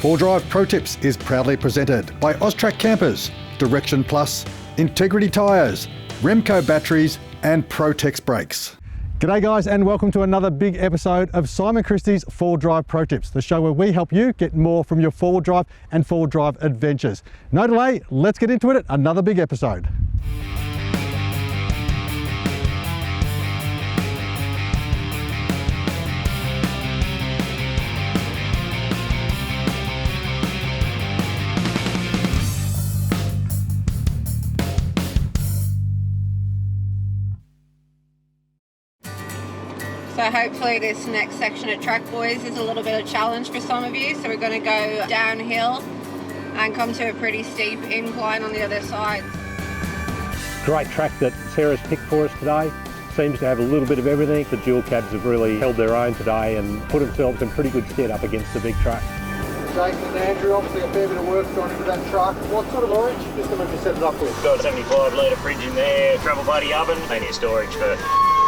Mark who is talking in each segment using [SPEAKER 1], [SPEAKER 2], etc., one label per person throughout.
[SPEAKER 1] 4 Drive Pro Tips is proudly presented by Austrac Campers, Direction Plus, Integrity Tyres, Remco Batteries and Protex Brakes. G'day guys, and welcome to another big episode of Simon Christie's 4 Drive Pro Tips, the show where we help you get more from your 4 drive and 4 drive adventures. No delay, let's get into it, another big episode.
[SPEAKER 2] So hopefully this next section of track, boys, is a little bit of a challenge for some of you. So we're going to go downhill and come to a pretty steep incline on the other side.
[SPEAKER 3] Great track that Sarah's picked for us today. Seems to have a little bit of everything. The dual cabs have really held their own today and put themselves in pretty good stead up against the big truck.
[SPEAKER 1] Jason and Andrew, obviously a fair bit of work's gone into that truck. What sort of storage system have you set it up with?
[SPEAKER 4] Got a 75 litre fridge in there, travel buddy oven, plenty of storage for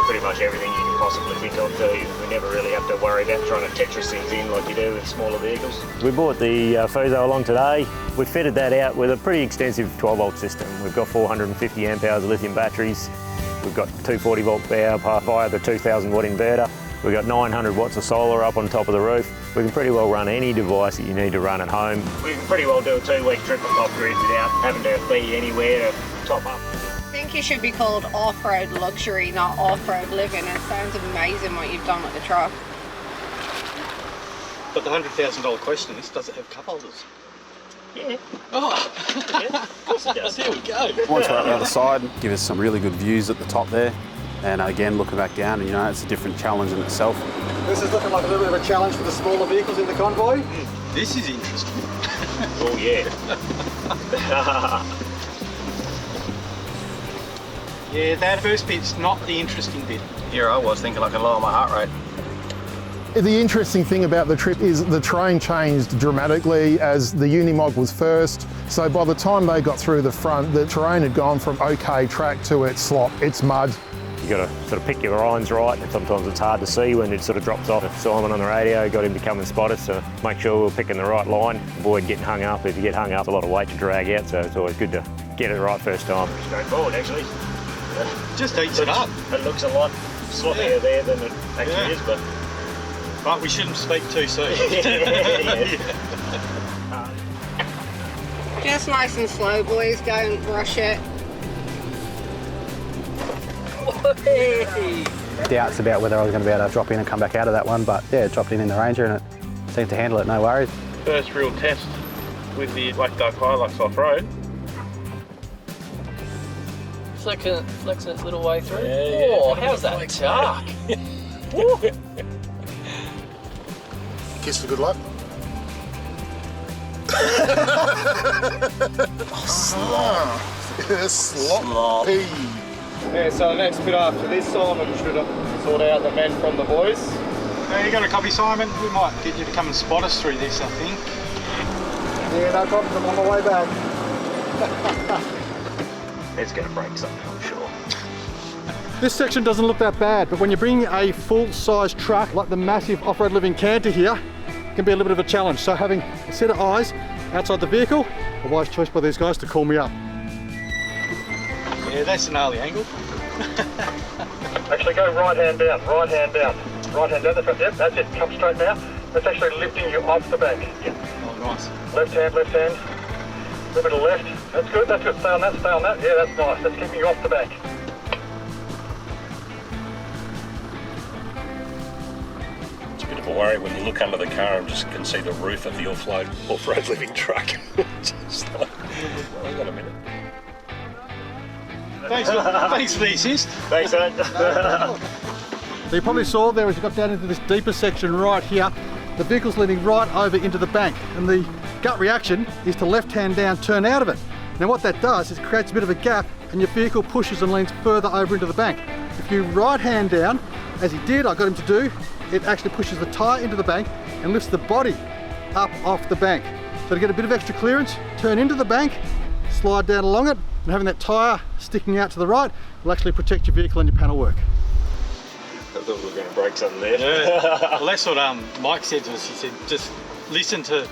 [SPEAKER 4] pretty much everything you can possibly think of, so we never really have to worry about trying to Tetris things in like you do with smaller vehicles. We bought the Fuso along today. We fitted that out with a pretty extensive 12 volt system. We've got 450 amp hours of lithium batteries. We've got 240 volt power via the 2000 watt inverter. We've got 900 watts of solar up on top of the roof. We can pretty well run any device that you need to run at home. We can pretty well do a 2-week trip off grid without having to be anywhere to top up.
[SPEAKER 2] I think you should be called off-road luxury, not off-road living. It sounds amazing what you've done with the truck.
[SPEAKER 5] But the $100,000 question is, does it have cup holders?
[SPEAKER 4] Yeah.
[SPEAKER 5] Oh,
[SPEAKER 4] Yeah, of course it does.
[SPEAKER 5] there we go.
[SPEAKER 6] Once we're up the other side, give us some really good views at the top there. And again, looking back down, you know, it's a different challenge in itself.
[SPEAKER 1] This is looking like a little bit of a challenge for the smaller vehicles in the convoy.
[SPEAKER 5] This is interesting.
[SPEAKER 4] Oh yeah.
[SPEAKER 5] Yeah, that first bit's not the interesting bit.
[SPEAKER 7] Here I was thinking I could lower my heart rate.
[SPEAKER 8] The interesting thing about the trip is the terrain changed dramatically as the Unimog was first. So by the time they got through the front, the terrain had gone from okay track to it's slop, it's mud.
[SPEAKER 3] You've got to sort of pick your lines right, and sometimes it's hard to see when it sort of drops off. Simon on the radio got him to come and spot us, so make sure we're picking the right line, avoid getting hung up. If you get hung up, a lot of weight to drag out, so it's always good to get it right first time.
[SPEAKER 4] Straightforward actually.
[SPEAKER 5] Just eats it up.
[SPEAKER 4] It looks a lot sloppier there than it actually is, but
[SPEAKER 5] But we shouldn't speak too soon.
[SPEAKER 2] Just nice and slow, boys. Don't rush it.
[SPEAKER 6] Doubts about whether I was going to be able to drop in and come back out of that one, but yeah, dropped in the Ranger and it seemed to handle it, no worries.
[SPEAKER 7] First real test with the Black Duck Hilux off-road.
[SPEAKER 9] Flexing its little way through.
[SPEAKER 7] Yeah.
[SPEAKER 9] Oh, how's that dark?
[SPEAKER 8] Kiss for good luck. Sloppy.
[SPEAKER 10] Yeah, so the next bit after this, Simon should sort out the men from the boys.
[SPEAKER 5] Hey, you got a copy, Simon? We might get you to come and spot us through this, I think.
[SPEAKER 1] Yeah, no problem, I'm on my way back.
[SPEAKER 4] it's going to break something, I'm sure.
[SPEAKER 1] This section doesn't look that bad, but when you bring a full-size truck like the massive off-road living Canter here, it can be a little bit of a challenge. So having a set of eyes outside the vehicle, a wise choice by these guys to call me up.
[SPEAKER 5] Yeah, that's an early angle.
[SPEAKER 10] Actually go right hand down, right hand down. Right hand down, yep, that's it, come straight now. That's actually lifting you off the bank. Yep.
[SPEAKER 5] Oh, nice.
[SPEAKER 10] Left hand, a little bit of left. That's good, stay on that. Yeah, that's nice, that's keeping you off the bank.
[SPEAKER 7] It's a bit of a worry when you look under the car and just can see the roof of the off-road living truck. Just like, hang on a minute.
[SPEAKER 5] Thanks for the assist.
[SPEAKER 4] Thanks, mate.
[SPEAKER 1] So you probably saw there as you got down into this deeper section right here, the vehicle's leaning right over into the bank, and the gut reaction is to left hand down, turn out of it. Now what that does is it creates a bit of a gap and your vehicle pushes and leans further over into the bank. If you right hand down, as he did, I got him to do, it actually pushes the tyre into the bank and lifts the body up off the bank. So to get a bit of extra clearance, turn into the bank, slide down along it, and having that tyre sticking out to the right will actually protect your vehicle and your panel work.
[SPEAKER 4] I thought we were going to break something there.
[SPEAKER 5] Yeah. Well, that's what Mike said to us. He said, just listen to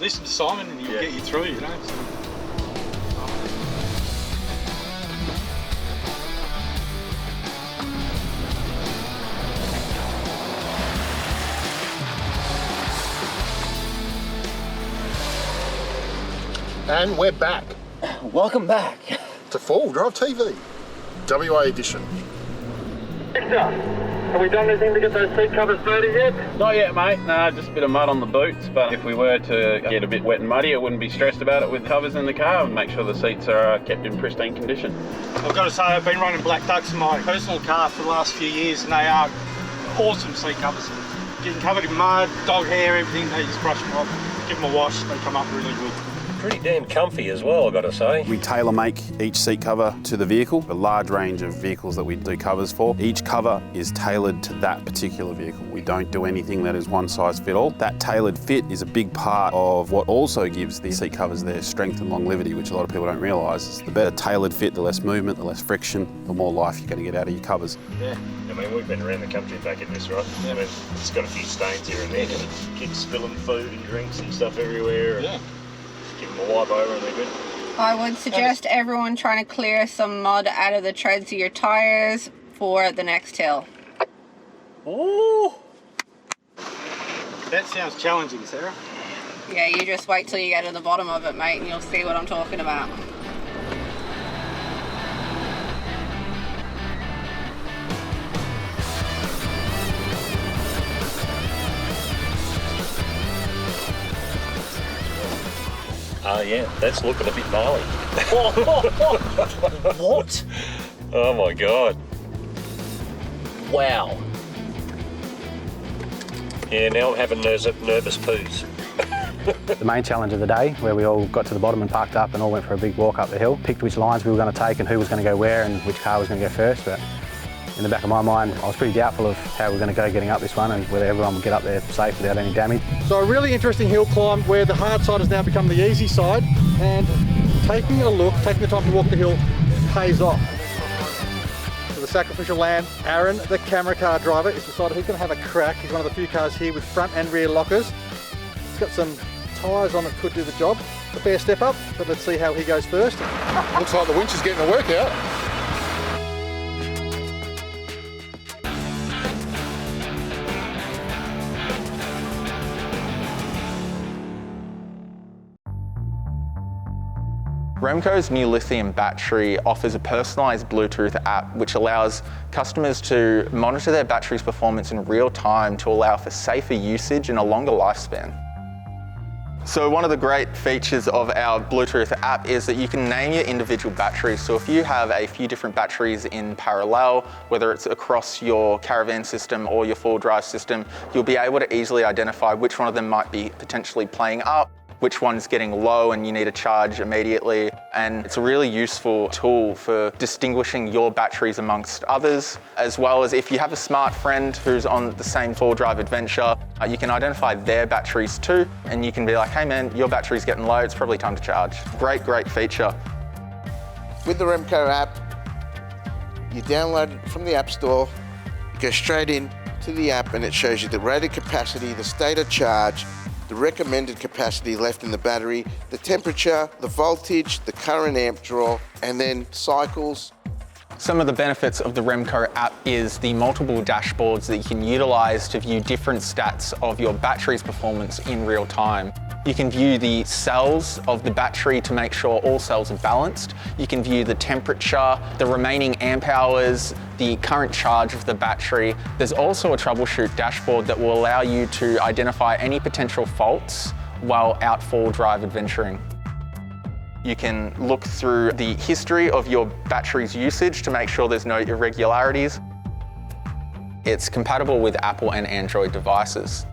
[SPEAKER 5] listen to Simon and he'll get you through, you know. So.
[SPEAKER 8] And we're back
[SPEAKER 9] Welcome back.
[SPEAKER 8] to Four-Wheel Drive TV, WA edition.
[SPEAKER 10] Have we done anything to get those seat covers dirty yet?
[SPEAKER 11] Not yet, mate. No, just a bit of mud on the boots, but if we were to get a bit wet and muddy, I wouldn't be stressed about it with covers in the car and make sure the seats are kept in pristine condition.
[SPEAKER 5] I've got to say, I've been running Black Ducks in my personal car for the last few years, and they are awesome seat covers. Getting covered in mud, dog hair, everything, they just brush them off, give them a wash, they come up really good.
[SPEAKER 7] Pretty damn comfy as well, I've got to say.
[SPEAKER 6] We tailor make each seat cover to the vehicle, a large range of vehicles that we do covers for. Each cover is tailored to that particular vehicle. We don't do anything that is one size fit all. That tailored fit is a big part of what also gives the seat covers their strength and longevity, which a lot of people don't realise. It's the better tailored fit, the less movement, the less friction, the more life you're going to get out of your covers.
[SPEAKER 4] Yeah, I mean, we've been around the country back in this, right? I mean, it's got a few stains here and there, kids spilling food and drinks and stuff everywhere.
[SPEAKER 5] Yeah.
[SPEAKER 4] Give them a wipe over and they're good.
[SPEAKER 2] I would suggest everyone trying to clear some mud out of the treads of your tyres for the next hill.
[SPEAKER 5] Oh! That sounds challenging, Sarah.
[SPEAKER 2] Yeah, you just wait till you get to the bottom of it, mate, and you'll see what I'm talking about.
[SPEAKER 7] Yeah, that's looking a bit gnarly.
[SPEAKER 9] What?
[SPEAKER 7] Oh my God.
[SPEAKER 9] Wow.
[SPEAKER 7] Yeah, now I'm having nervous poos.
[SPEAKER 12] The main challenge of the day, where we all got to the bottom and parked up and all went for a big walk up the hill, picked which lines we were going to take and who was going to go where and which car was going to go first. But in the back of my mind, I was pretty doubtful of how we were going to go getting up this one and whether everyone would get up there safe without any damage.
[SPEAKER 1] So a really interesting hill climb where the hard side has now become the easy side, and taking the time to walk the hill pays off. So the sacrificial lamb, Aaron, the camera car driver, has decided he's going to have a crack. He's one of the few cars here with front and rear lockers. He's got some tyres on that could do the job. A fair step up, but let's see how he goes first.
[SPEAKER 8] Looks like the winch is getting a workout.
[SPEAKER 13] Remco's new lithium battery offers a personalised Bluetooth app which allows customers to monitor their battery's performance in real time to allow for safer usage and a longer lifespan. So one of the great features of our Bluetooth app is that you can name your individual batteries. So if you have a few different batteries in parallel, whether it's across your caravan system or your four-wheel drive system, you'll be able to easily identify which one of them might be potentially playing up, which one's getting low and you need to charge immediately. And it's a really useful tool for distinguishing your batteries amongst others, as well as if you have a smart friend who's on the same four-wheel drive adventure, you can identify their batteries too, and you can be like, hey man, your battery's getting low, it's probably time to charge. Great, great feature.
[SPEAKER 14] With the Remco app, you download it from the App Store, go straight in to the app and it shows you the rated capacity, the state of charge, the recommended capacity left in the battery, the temperature, the voltage, the current amp draw, and then cycles.
[SPEAKER 13] Some of the benefits of the Remco app is the multiple dashboards that you can utilise to view different stats of your battery's performance in real time. You can view the cells of the battery to make sure all cells are balanced. You can view the temperature, the remaining amp hours, the current charge of the battery. There's also a troubleshoot dashboard that will allow you to identify any potential faults while out four-wheel drive adventuring. You can look through the history of your battery's usage to make sure there's no irregularities. It's compatible with Apple and Android devices.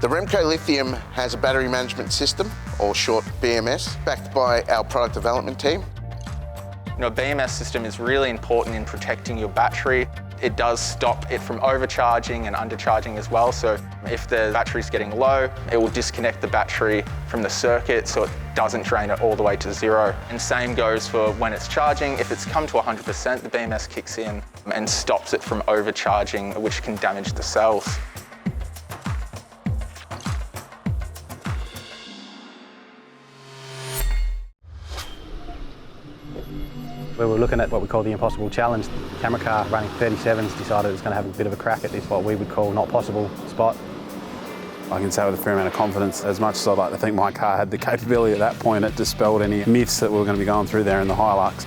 [SPEAKER 14] The Remco Lithium has a battery management system, or short BMS, backed by our product development team.
[SPEAKER 13] You know, a BMS system is really important in protecting your battery. It does stop it from overcharging and undercharging as well. So if the battery's getting low, it will disconnect the battery from the circuit so it doesn't drain it all the way to zero. And same goes for when it's charging. If it's come to 100%, the BMS kicks in and stops it from overcharging, which can damage the cells.
[SPEAKER 12] We were looking at what we call the impossible challenge. The camera car running 37s decided it was going to have a bit of a crack at this, what we would call not possible spot.
[SPEAKER 6] I can say with a fair amount of confidence, as much as I'd like to think my car had the capability at that point, it dispelled any myths that we were going to be going through there in the Hilux.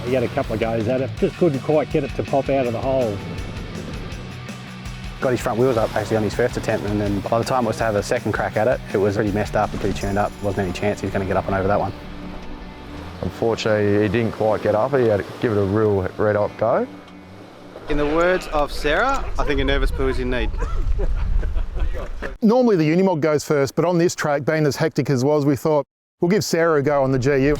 [SPEAKER 15] He had a couple of goes at it, just couldn't quite get it to pop out of the hole.
[SPEAKER 12] Got his front wheels up actually on his first attempt, and then by the time it was to have a second crack at it, it was pretty messed up and pretty tuned up. There wasn't any chance he was going to get up and over that one.
[SPEAKER 16] Unfortunately, he didn't quite get up. He had to give it a real red hot go.
[SPEAKER 17] In the words of Sarah, I think a nervous poo is in need.
[SPEAKER 8] Normally the Unimog goes first, but on this track, being as hectic as was, we thought we'll give Sarah a go on the GU.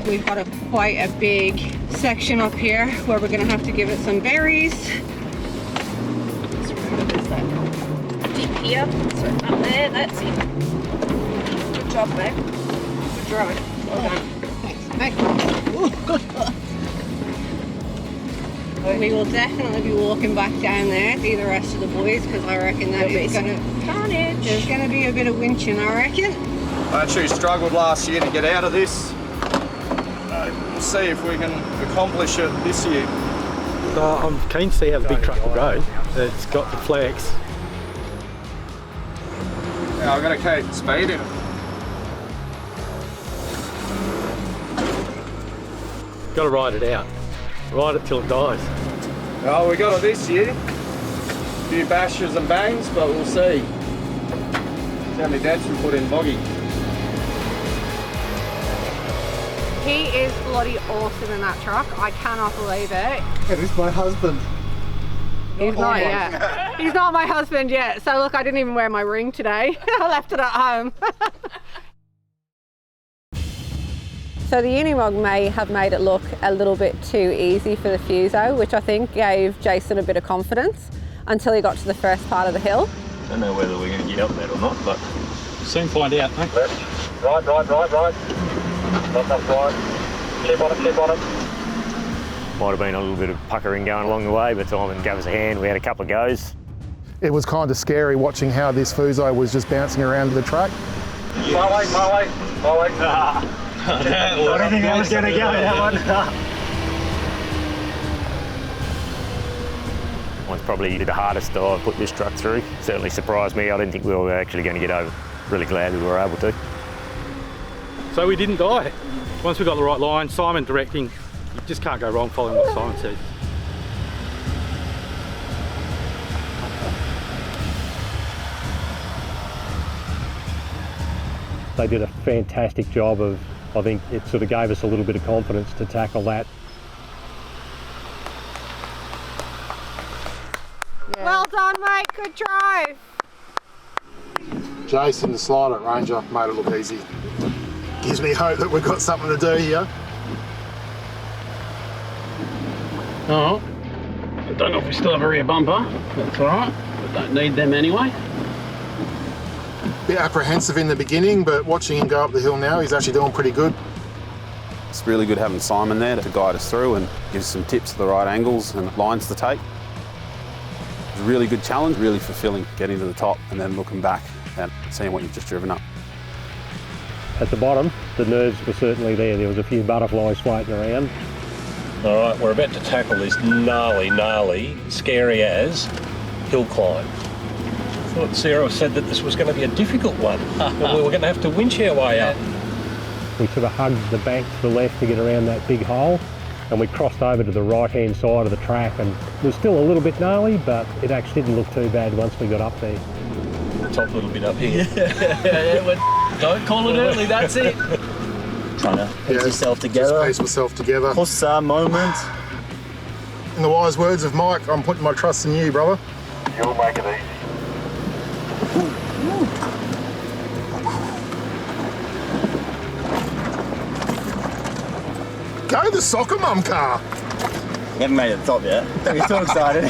[SPEAKER 2] We've got quite a big section up here where we're going to have to give it some berries.
[SPEAKER 18] Deep here, so up there, that's it. Good job, babe. Good drive. Well done.
[SPEAKER 2] Thanks. We will definitely be walking back down there to see the rest of the boys because I reckon that is going to carnage. There's going to be a bit of winching, I reckon.
[SPEAKER 17] I actually struggled last year to get out of this. We'll see if we can accomplish it this year.
[SPEAKER 5] I'm keen to see how the big truck will go. It's got the flex.
[SPEAKER 17] Yeah, I've got to keep the speed in it.
[SPEAKER 5] Got to ride it out. Ride it till it dies.
[SPEAKER 17] Well, we got it this year. A few bashes and bangs, but we'll see. See how many dents we put in boggy.
[SPEAKER 2] He is bloody awesome in that truck. I cannot believe it.
[SPEAKER 1] It is my husband.
[SPEAKER 2] He's not yet. He's not my husband yet. So look, I didn't even wear my ring today. I left it at home. So the Unimog may have made it look a little bit too easy for the Fuso, which I think gave Jason a bit of confidence until he got to the first part of the hill.
[SPEAKER 7] Don't know whether we're going to get up there or not, but
[SPEAKER 5] we'll soon find out.
[SPEAKER 10] Left, right. Not enough right. Keep on it.
[SPEAKER 3] Might have been a little bit of puckering going along the way, but Simon gave us a hand. We had a couple of goes.
[SPEAKER 8] It was kind of scary watching how this Fuso was just bouncing around the track.
[SPEAKER 10] My way.
[SPEAKER 4] I don't think I was going to go that one.
[SPEAKER 3] One's probably the hardest I've put this truck through. Certainly surprised me. I didn't think we were actually going to get over. Really glad we were able to.
[SPEAKER 5] So we didn't die. Once we got the right line, Simon directing, you just can't go wrong following what Simon said.
[SPEAKER 15] They did a fantastic job of, I think it sort of gave us a little bit of confidence to tackle that.
[SPEAKER 2] Yeah. Well done, mate. Good drive.
[SPEAKER 8] Jason, the slide at Ranger, made it look easy. Gives me hope that we've got something to do here.
[SPEAKER 11] Oh, I don't know if we still have a rear bumper. That's all right. We don't need them anyway.
[SPEAKER 8] Bit apprehensive in the beginning, but watching him go up the hill now, he's actually doing pretty good.
[SPEAKER 6] It's really good having Simon there to guide us through and give us some tips of the right angles and lines to take. It's a really good challenge, really fulfilling, getting to the top and then looking back and seeing what you've just driven up.
[SPEAKER 15] At the bottom, the nerves were certainly there. There was a few butterflies floating around.
[SPEAKER 7] all right, we're about to tackle this gnarly, scary as hill climb. I thought Sarah said that this was going to be a difficult one. And we were going to have to winch our way up.
[SPEAKER 15] We sort of hugged the bank to the left to get around that big hole, and we crossed over to the right-hand side of the track, and it was still a little bit gnarly, but it actually didn't look too bad once we got up there.
[SPEAKER 7] The top little bit up here.
[SPEAKER 9] Don't call it early, that's it.
[SPEAKER 19] Trying to piece yourself together.
[SPEAKER 8] Just piece myself together.
[SPEAKER 19] Hussa moment.
[SPEAKER 8] In the wise words of Mike, I'm putting my trust in you, brother.
[SPEAKER 10] You'll make it easy.
[SPEAKER 8] Go the soccer mum car.
[SPEAKER 19] You haven't made it to the top yet. You're still excited.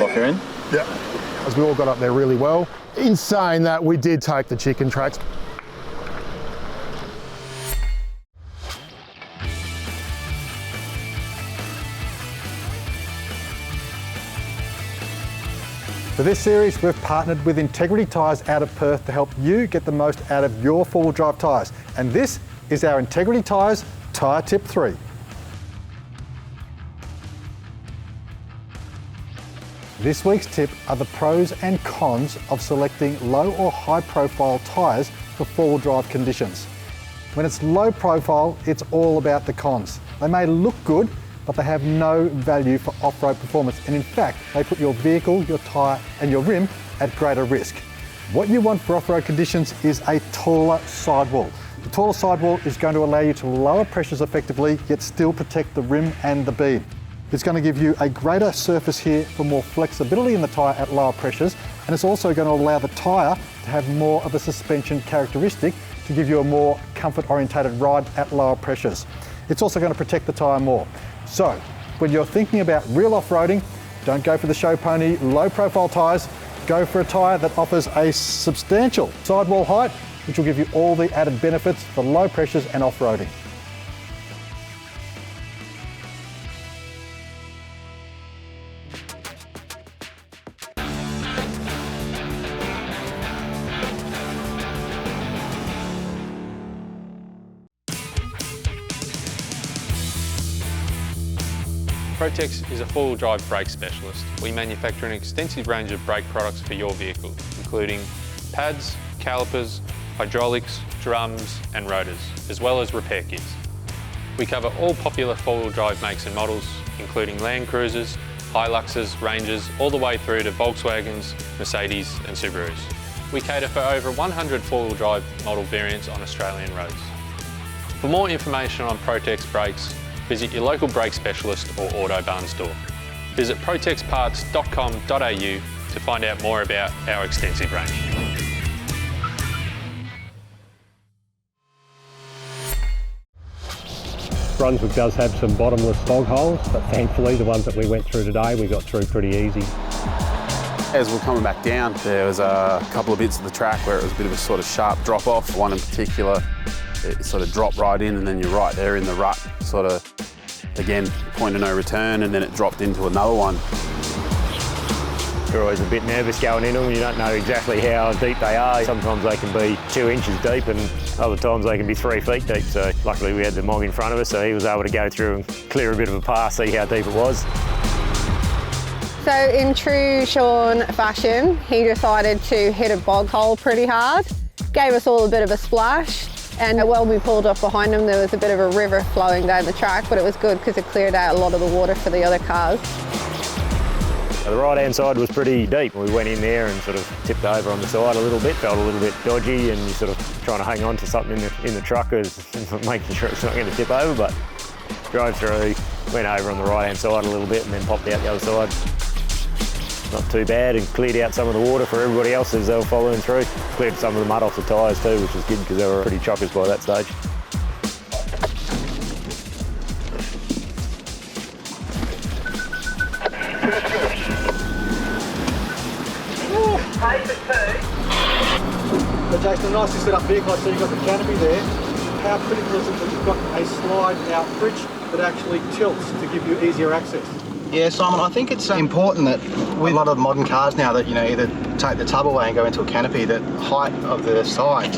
[SPEAKER 19] Lock her in?
[SPEAKER 8] Yeah. As we all got up there really well. In saying that, we did take the chicken tracks.
[SPEAKER 1] For this series, we've partnered with Integrity Tyres out of Perth to help you get the most out of your four-wheel drive tyres. And this is our Integrity Tyres Tyre Tip 3. This week's tip are the pros and cons of selecting low or high profile tyres for four-wheel drive conditions. When it's low profile, it's all about the cons. They may look good, but they have no value for off-road performance, and in fact, they put your vehicle, your tyre and your rim at greater risk. What you want for off-road conditions is a taller sidewall. The taller sidewall is going to allow you to lower pressures effectively, yet still protect the rim and the beam. It's going to give you a greater surface here for more flexibility in the tyre at lower pressures, and it's also going to allow the tyre to have more of a suspension characteristic to give you a more comfort-orientated ride at lower pressures. It's also going to protect the tyre more. So, when you're thinking about real off-roading, don't go for the show pony low-profile tyres. Go for a tyre that offers a substantial sidewall height, which will give you all the added benefits for low pressures and off-roading.
[SPEAKER 20] Protex is a four-wheel drive brake specialist. We manufacture an extensive range of brake products for your vehicle, including pads, calipers, hydraulics, drums and rotors, as well as repair kits. We cover all popular four-wheel drive makes and models, including Land Cruisers, Hiluxes, Rangers, all the way through to Volkswagens, Mercedes and Subarus. We cater for over 100 four-wheel drive model variants on Australian roads. For more information on Protex brakes, visit your local brake specialist or Autobarn store. Visit protexparts.com.au to find out more about our extensive range.
[SPEAKER 15] Brunswick does have some bottomless bog holes, but thankfully the ones that we went through today we got through pretty easy.
[SPEAKER 6] As we're coming back down, there was a couple of bits of the track where it was a bit of a sort of sharp drop off. One in particular, it sort of dropped right in and then you're right there in the rut, sort of, again, point of no return, and then it dropped into another one.
[SPEAKER 3] You're always a bit nervous going in them. You don't know exactly how deep they are. Sometimes they can be 2 inches deep and other times they can be 3 feet deep. So luckily we had the Mog in front of us, so he was able to go through and clear a bit of a path, see how deep it was.
[SPEAKER 2] So in true Sean fashion, he decided to hit a bog hole pretty hard, gave us all a bit of a splash, and when we pulled up behind him there was a bit of a river flowing down the track, but it was good because it cleared out a lot of the water for the other cars.
[SPEAKER 3] The right-hand side was pretty deep. We went in there and sort of tipped over on the side a little bit, felt a little bit dodgy, and you're sort of trying to hang on to something in the truck, making sure it's not going to tip over, but drove through, went over on the right-hand side a little bit and then popped out the other side. Not too bad, and cleared out some of the water for everybody else as they were following through. Cleared some of the mud off the tyres too, which was good because they were pretty chockers by that stage.
[SPEAKER 1] So Jason, a nicely set up vehicle, so you've got the canopy there. How critical is it that you've got a slide out bridge that actually tilts to give you easier access?
[SPEAKER 21] Yeah, Simon, I think it's important that with a lot of modern cars now that, either take the tub away and go into a canopy, that height of the side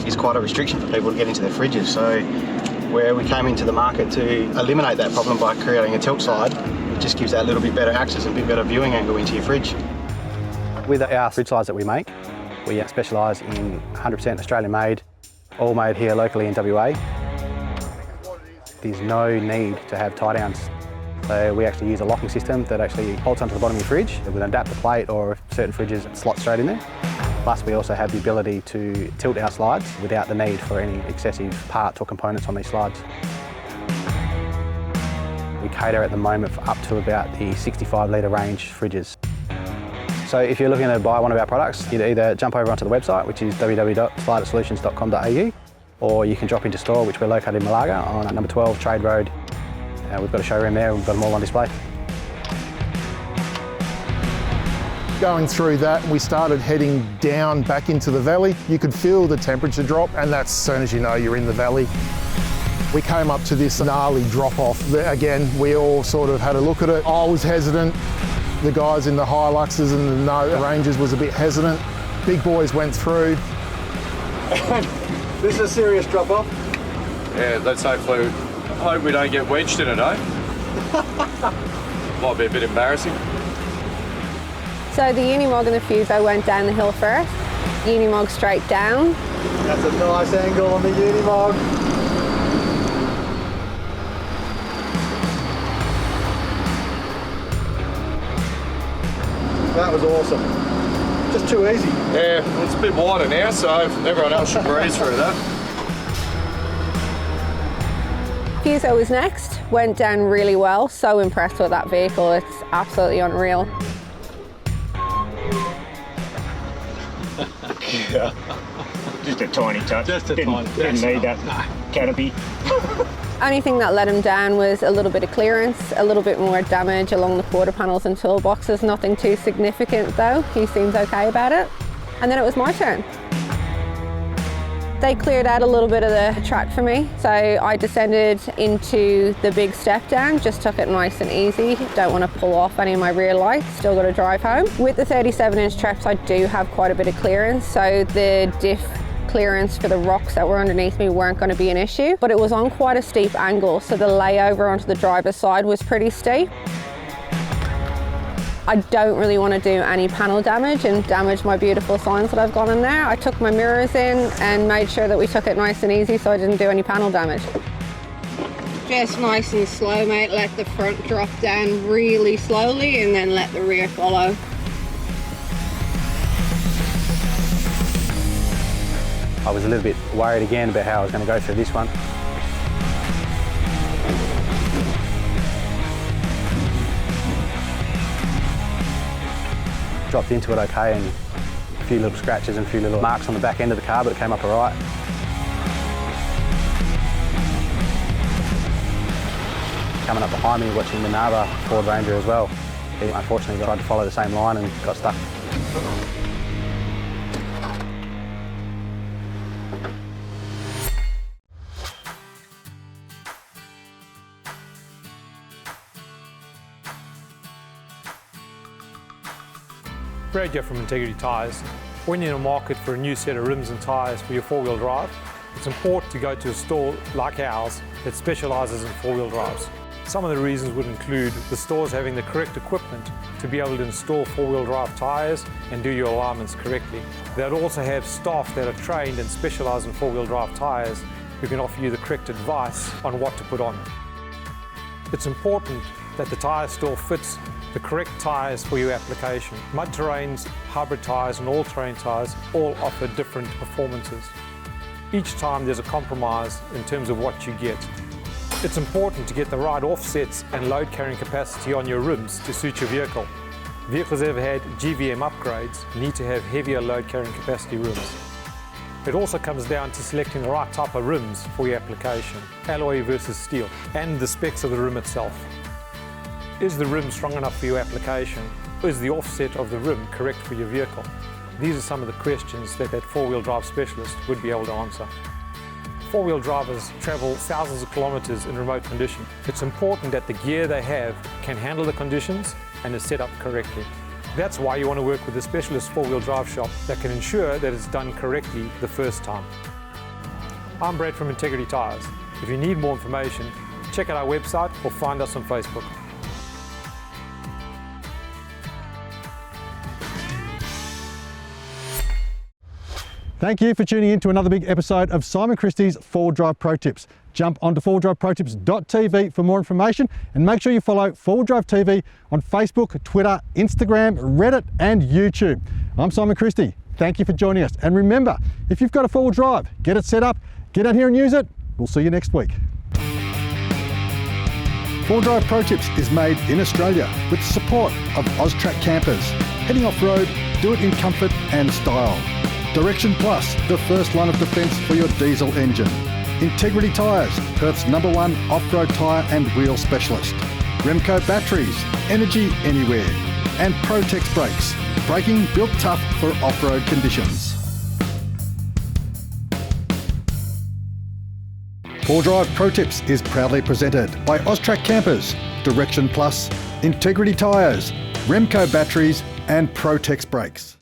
[SPEAKER 21] is quite a restriction for people to get into their fridges. So where we came into the market to eliminate that problem by creating a tilt side, it just gives that little bit better access and a bit better viewing angle into your fridge.
[SPEAKER 12] With our fridge slides that we make, we specialise in 100% Australian made, all made here locally in WA. There's no need to have tie downs. So we actually use a locking system that actually bolts onto the bottom of your fridge with an adapter plate, or certain fridges it slots straight in there. Plus we also have the ability to tilt our slides without the need for any excessive parts or components on these slides. We cater at the moment for up to about the 65 litre range fridges. So if you're looking to buy one of our products, you'd either jump over onto the website, which is www.slidersolutions.com.au, or you can drop into store, which we're located in Malaga on number 12 Trade Road. We've got a showroom there, we've got them all on display.
[SPEAKER 8] Going through that, we started heading down back into the valley. You could feel the temperature drop, and that's as soon as you know you're in the valley. We came up to this gnarly drop off. Again, we all sort of had a look at it. I was hesitant. The guys in the Hiluxes and the No Rangers was a bit hesitant. Big boys went through.
[SPEAKER 1] This is a serious drop off.
[SPEAKER 17] Yeah, let's hopefully hope we don't get wedged in it, eh? Might be a bit embarrassing.
[SPEAKER 2] So the Unimog and the Fuso went down the hill first. Unimog straight down.
[SPEAKER 1] That's a nice angle on the Unimog. That was awesome. Just too easy.
[SPEAKER 17] Yeah, it's a bit wider now, so everyone else should breeze through that.
[SPEAKER 2] Fuso was next, went down really well. So impressed with that vehicle, it's absolutely unreal.
[SPEAKER 4] Just a tiny touch.
[SPEAKER 5] Just a
[SPEAKER 4] didn't,
[SPEAKER 5] tiny.
[SPEAKER 4] Didn't need that canopy.
[SPEAKER 2] Only thing that let him down was a little bit of clearance, a little bit more damage along the quarter panels and toolboxes. Nothing too significant though. He seems okay about it. And then it was my turn. They cleared out a little bit of the track for me, so I descended into the big step down, just took it nice and easy. Don't want to pull off any of my rear lights, still got to drive home. With the 37-inch traps, I do have quite a bit of clearance, so the diff clearance for the rocks that were underneath me weren't going to be an issue, but it was on quite a steep angle, so the layover onto the driver's side was pretty steep. I don't really want to do any panel damage and damage my beautiful signs that I've got in there. I took my mirrors in and made sure that we took it nice and easy so I didn't do any panel damage. Just nice and slow, mate. Let the front drop down really slowly and then let the rear follow.
[SPEAKER 12] I was a little bit worried again about how I was going to go through this one. Dropped into it okay, and a few little scratches and a few little marks on the back end of the car, but it came up all right. Coming up behind me, watching the Nava Ford Ranger as well. He unfortunately tried to follow the same line and got stuck.
[SPEAKER 14] Brad here from Integrity Tyres. When you're in the market for a new set of rims and tyres for your four-wheel drive, it's important to go to a store like ours that specialises in four-wheel drives. Some of the reasons would include the stores having the correct equipment to be able to install four-wheel drive tyres and do your alignments correctly. They'd also have staff that are trained and specialise in four-wheel drive tyres who can offer you the correct advice on what to put on. It's important that the tyre store fits the correct tyres for your application. Mud terrains, hybrid tyres and all-terrain tyres all offer different performances. Each time there's a compromise in terms of what you get. It's important to get the right offsets and load carrying capacity on your rims to suit your vehicle. Vehicles that have had GVM upgrades need to have heavier load carrying capacity rims. It also comes down to selecting the right type of rims for your application, alloy versus steel, and the specs of the rim itself. Is the rim strong enough for your application? Is the offset of the rim correct for your vehicle? These are some of the questions that four-wheel drive specialist would be able to answer. Four-wheel drivers travel thousands of kilometres in remote condition. It's important that the gear they have can handle the conditions and is set up correctly. That's why you want to work with a specialist four-wheel drive shop that can ensure that it's done correctly the first time. I'm Brad from Integrity Tyres. If you need more information, check out our website or find us on Facebook.
[SPEAKER 1] Thank you for tuning in to another big episode of Simon Christie's Four-Wheel Drive Pro Tips. Jump onto fourwheeldriveprotips.tv for more information and make sure you follow Four-Wheel Drive TV on Facebook, Twitter, Instagram, Reddit and YouTube. I'm Simon Christie. Thank you for joining us. And remember, if you've got a four-wheel drive, get it set up, get out here and use it. We'll see you next week. Four-Wheel Drive Pro Tips is made in Australia with the support of Austrac campers. Heading off-road, do it in comfort and style. Direction Plus, the first line of defence for your diesel engine. Integrity Tyres, Perth's #1 off-road tyre and wheel specialist. Remco Batteries, energy anywhere. And Protex Brakes, braking built tough for off-road conditions. Four-Wheel Drive Pro Tips is proudly presented by Austrac Campers, Direction Plus, Integrity Tyres, Remco batteries and Protex brakes.